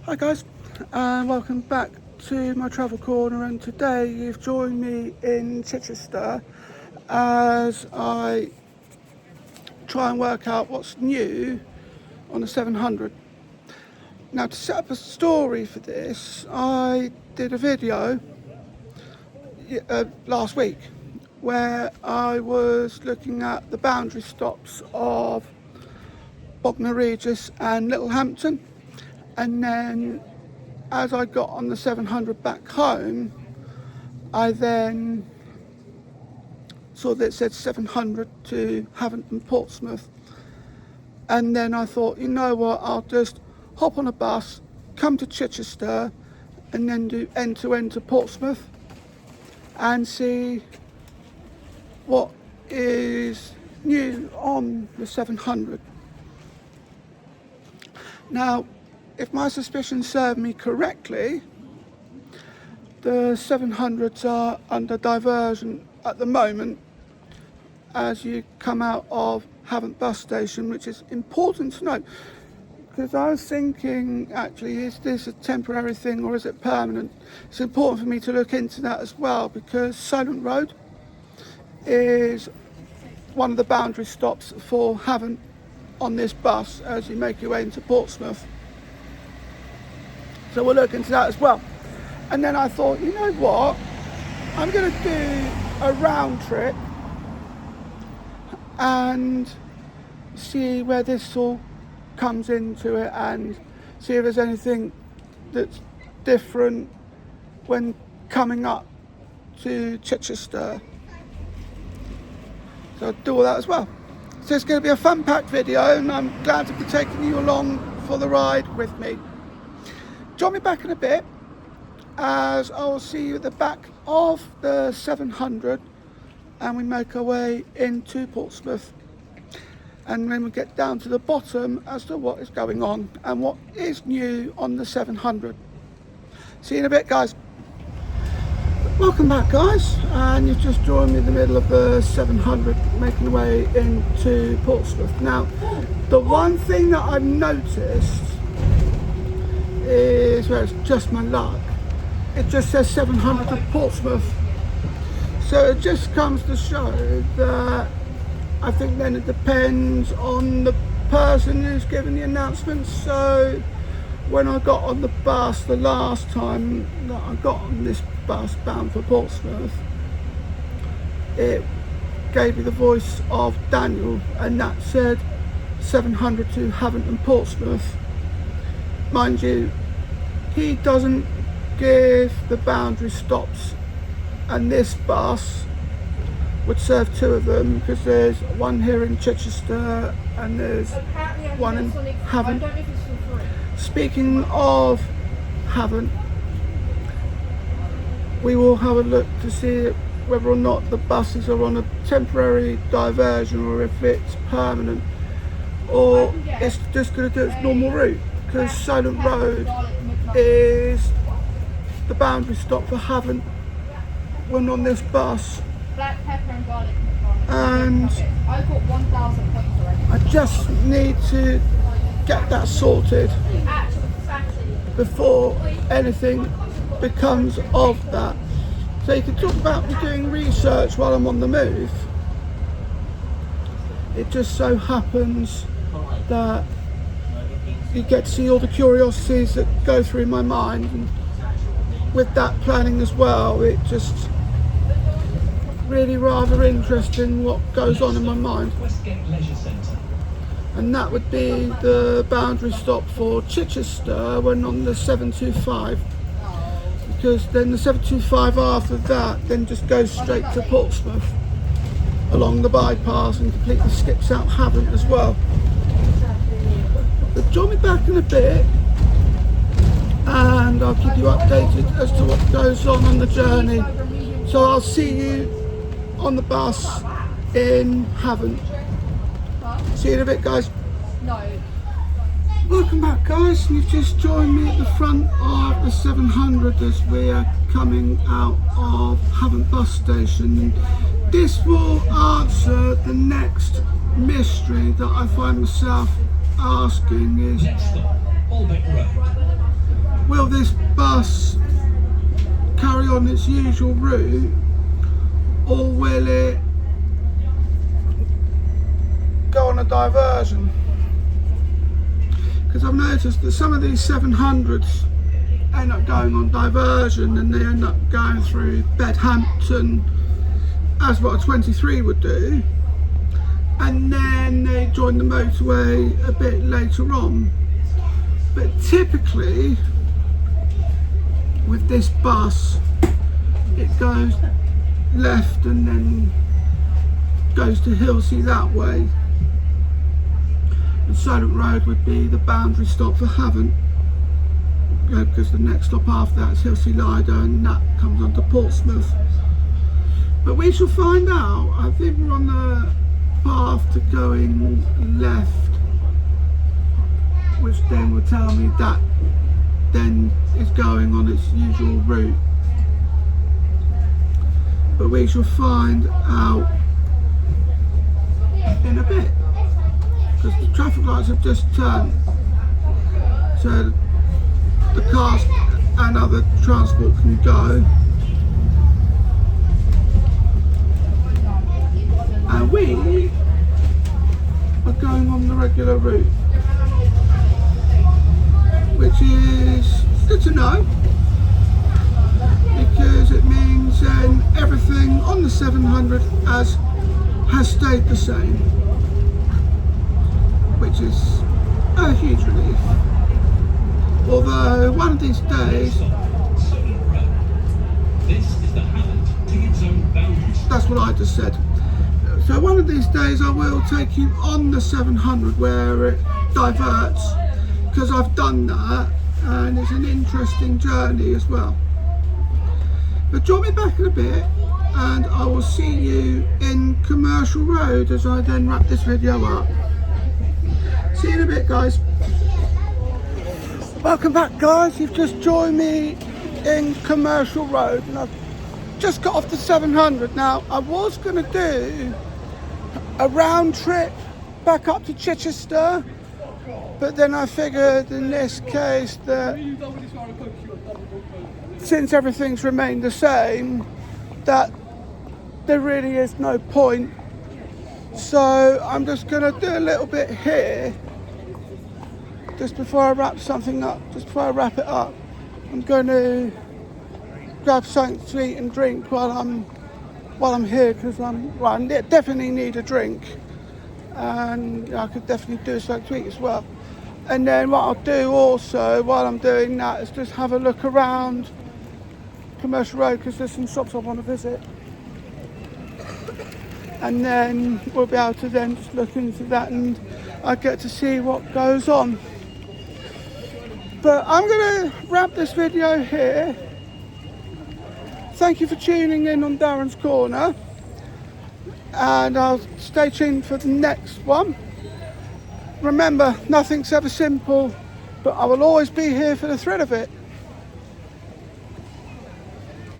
Hi guys, and welcome back to my travel corner, and today you've joined me in Chichester as I try and work out what's new on the 700. Now, to set up a story for this, I did a video last week where I was looking at the boundary stops of Bognor Regis and Littlehampton, and then as I got on the 700 back home, I then saw that it said 700 to Havant and Portsmouth, and then I thought, you know what, I'll just hop on a bus, come to Chichester, and then do end to end to Portsmouth and see what is new on the 700. Now, if my suspicions serve me correctly, the 700s are under diversion at the moment as you come out of Havant bus station, which is important to note, because I was thinking, actually, is this a temporary thing or is it permanent? It's important for me to look into that as well, because Silent Road is one of the boundary stops for Havant on this bus as you make your way into Portsmouth. So we'll look into that as well. And then I thought, you know what, I'm going to do a round trip and see where this all comes into it and see if there's anything that's different when coming up to Chichester. So I'll do all that as well. So it's going to be a fun-packed video, and I'm glad to be taking you along for the ride with me. Join me back in a bit as I will see you at the back of the 700 and we make our way into Portsmouth, and then we get down to the bottom as to what is going on and what is new on the 700. See you in a bit, guys. Welcome back, guys, and you've just joined me in the middle of the 700 making our way into Portsmouth. Now, the one thing that I've noticed is, well, it's just my luck, it just says 700 to Portsmouth, so it just comes to show that I think then it depends on the person who's giving the announcements. So when I got on the bus the last time that I got on this bus bound for Portsmouth, it gave me the voice of Daniel, and that said 700 to Havant and Portsmouth. Mind you, he doesn't give the boundary stops, and this bus would serve two of them because there's one here in Chichester and there's one in Havant. Speaking of Havant, we will have a look to see whether or not the buses are on a temporary diversion or if it's permanent, or it's just going to do its normal route, because Silent Road is the boundary stop for Havant when on this bus. Black pepper and garlic. And I've got 1,000 points already. I just need to get that sorted before anything becomes of that. So you can talk about me doing research while I'm on the move. It just so happens that you get to see all the curiosities that go through my mind, and with that planning as well, it just really rather interesting what goes on in my mind. And that would be the boundary stop for Chichester when on the 725, because then the 725 after that then just goes straight to Portsmouth along the bypass and completely skips out Havant as well. But join me back in a bit and I'll keep you updated as to what goes on the journey. So I'll see you on the bus in Havant. See you in a bit, guys. No. Welcome back, guys. You've just joined me at the front of the 700 as we are coming out of Havant bus station. This will answer the next mystery that I find myself asking is, its usual route, or will it go on a diversion? Because I've noticed that some of these 700s end up going on diversion, and they end up going through Bedhampton, as what a 23 would do, and then they join the motorway a bit later on. But typically with this bus, it goes left and then goes to Hilsey that way, and Solent Road would be the boundary stop for Havant, because the next stop after that is Hilsey Lido, and that comes on to Portsmouth. But we shall find out. I think we're on the path to going left, which then will tell me that then is going on its usual route. But we shall find out in a bit, because the traffic lights have just turned, so the cars and other transport can go, and we are going on the regular route, which is good to know, because it means then everything on the 700 has stayed the same, which is a huge relief. Although one of these days, that's what I just said. So one of these days I will take you on the 700 where it diverts, because I've done that and it's an interesting journey as well. But join me back in a bit and I will see you in Commercial Road as I then wrap this video up. See you in a bit, guys. Welcome back, guys. You've just joined me in Commercial Road and I've just got off the 700. Now I was going to do a round trip back up to Chichester, but then I figured in this case that since everything's remained the same, that there really is no point. So I'm just going to do a little bit here just before I wrap something up. Just before I wrap it up, I'm going to grab something to eat and drink while I'm here, because I definitely need a drink, and I could definitely do something to eat as well. And then what I'll do also while I'm doing that is just have a look around Commercial Road, because there's some shops I want to visit, and then we'll be able to then just look into that and I get to see what goes on. But I'm going to wrap this video here. Thank you for tuning in on Darren's Corner, and I'll stay tuned for the next one. Remember, nothing's ever simple, but I will always be here for the thrill of it.